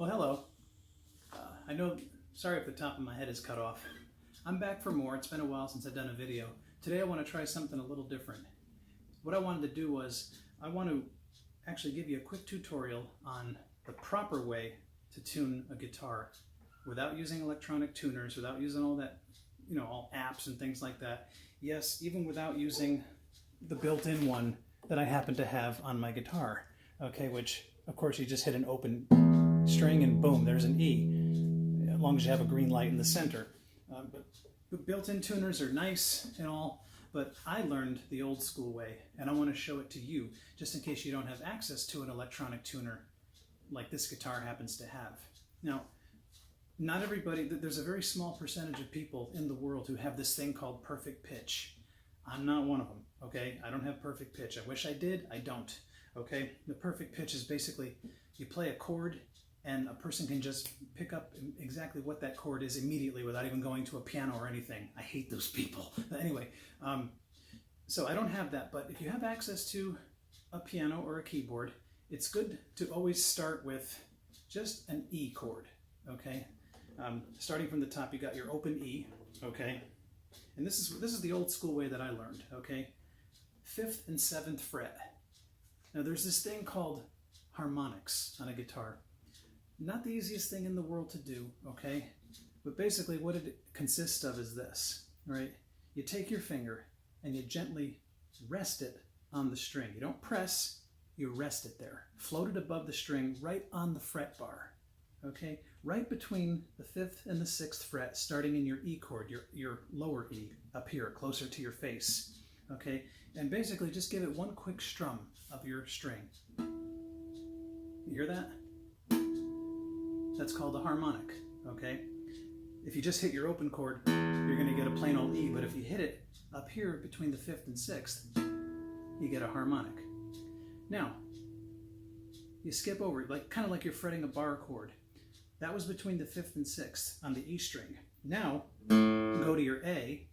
Well, hello. I know, sorry if the top of my head is cut off. I'm back for more. It's been a while since I've done a video. Today I want to try something a little different. What I wanted to do was, I want to actually give you a quick tutorial on the proper way to tune a guitar without using electronic tuners, without using all that, all apps and things like that. Yes, even without using the built-in one that I happen to have on my guitar. Okay, which of course you just hit an open string and boom, there's an E, as long as you have a green light in the center. But built-in tuners are nice and all, but I learned the old school way, and I want to show it to you, just in case you don't have access to an electronic tuner like this guitar happens to have. Now, not everybody, there's a very small percentage of people in the world who have this thing called perfect pitch. I'm not one of them, okay? I don't have perfect pitch. I wish I did, I don't, okay? The perfect pitch is basically, you play a chord and a person can just pick up exactly what that chord is immediately without even going to a piano or anything. I hate those people. But anyway, so I don't have that, but if you have access to a piano or a keyboard, it's good to always start with just an E chord, okay? Starting from the top, you got your open E, okay? And this is the old school way that I learned, okay? 5th and 7th fret. Now there's this thing called harmonics on a guitar. Not the easiest thing in the world to do, okay? But basically what it consists of is this, right? You take your finger and you gently rest it on the string. You don't press, you rest it there. Float it above the string right on the fret bar, okay? Right between the 5th and the 6th fret, starting in your E chord, your lower E, up here, closer to your face, okay? And basically just give it one quick strum of your string. You hear that? That's called a harmonic, okay? If you just hit your open chord, you're gonna get a plain old E, but if you hit it up here between the 5th and 6th, you get a harmonic. Now, you skip over it, kind of like you're fretting a bar chord. That was between the 5th and 6th on the E string. Now, go to your A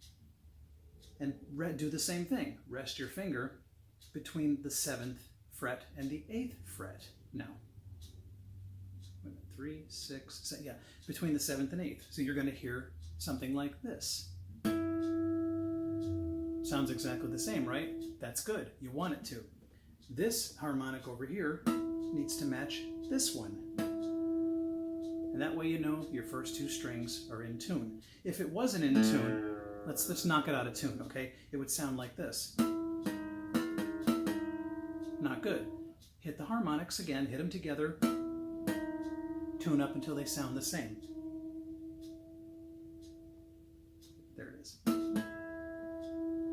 and do the same thing. Rest your finger between the 7th fret and the 8th fret. Now, 3, 6, 7, yeah, between the 7th and 8th. So you're going to hear something like this. Sounds exactly the same, right? That's good. You want it to. This harmonic over here needs to match this one. And that way you know your first two strings are in tune. If it wasn't in tune, let's knock it out of tune, okay? It would sound like this. Not good. Hit the harmonics again, hit them together, tune up until they sound the same. There it is.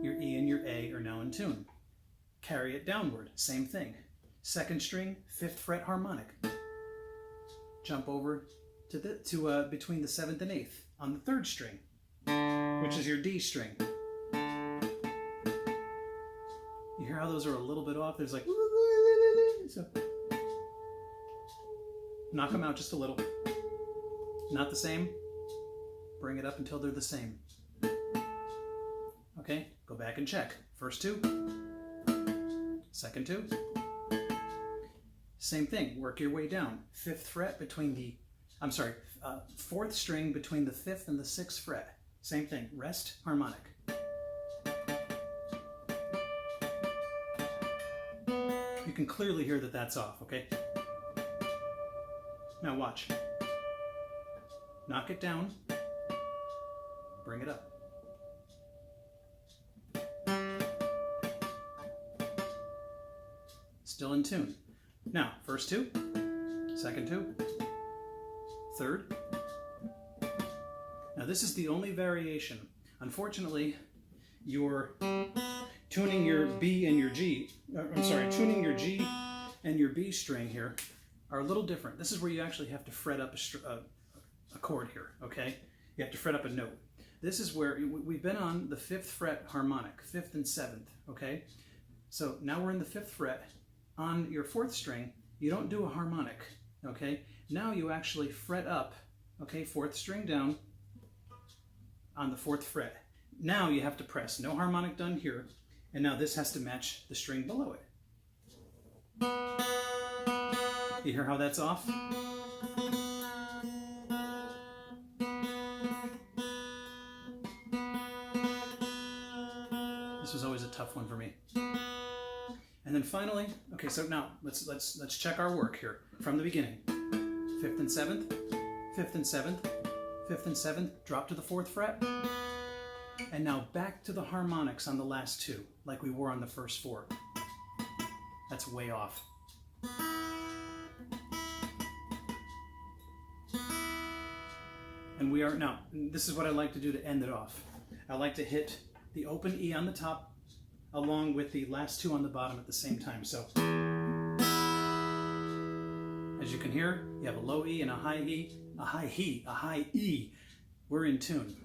Your E and your A are now in tune. Carry it downward, same thing. 2nd string, 5th fret harmonic. Jump over to between the 7th and 8th on the 3rd string, which is your D string. You hear how those are a little bit off? There's like, so knock them out just a little. Not the same? Bring it up until they're the same. Okay, go back and check. First two, 2nd two. Same thing, work your way down. 5th fret between the, 4th string between the 5th and the 6th fret. Same thing, rest, harmonic. You can clearly hear that that's off, okay? Now watch. Knock it down, bring it up. Still in tune. Now, first two, 2nd two, 3rd. Now this is the only variation. Unfortunately, you're tuning your B and your G, tuning your G and your B string here are a little different. This is where you actually have to fret up a chord here, okay? You have to fret up a note. This is where we've been on the 5th fret harmonic, 5th and 7th, okay? So now we're in the 5th fret. On your 4th string, you don't do a harmonic, okay? Now you actually fret up, okay, 4th string down on the 4th fret. Now you have to press, no harmonic done here, and now this has to match the string below it. You hear how that's off? This was always a tough one for me. And then finally, okay, so now let's check our work here from the beginning. 5th and 7th, 5th and 7th, 5th and 7th, drop to the 4th fret. And now back to the harmonics on the last two, like we were on the first 4. That's way off. And we are, now, this is what I like to do to end it off. I like to hit the open E on the top along with the last two on the bottom at the same time. So, as you can hear, you have a low E and a high E, a high E. We're in tune.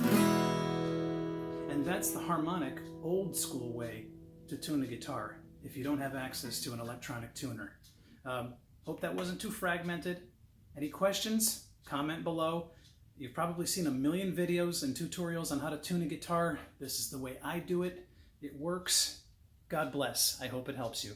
And that's the harmonic, old school way to tune a guitar if you don't have access to an electronic tuner. Hope that wasn't too fragmented. Any questions? Comment below. You've probably seen a million videos and tutorials on how to tune a guitar. This is the way I do it. It works. God bless. I hope it helps you.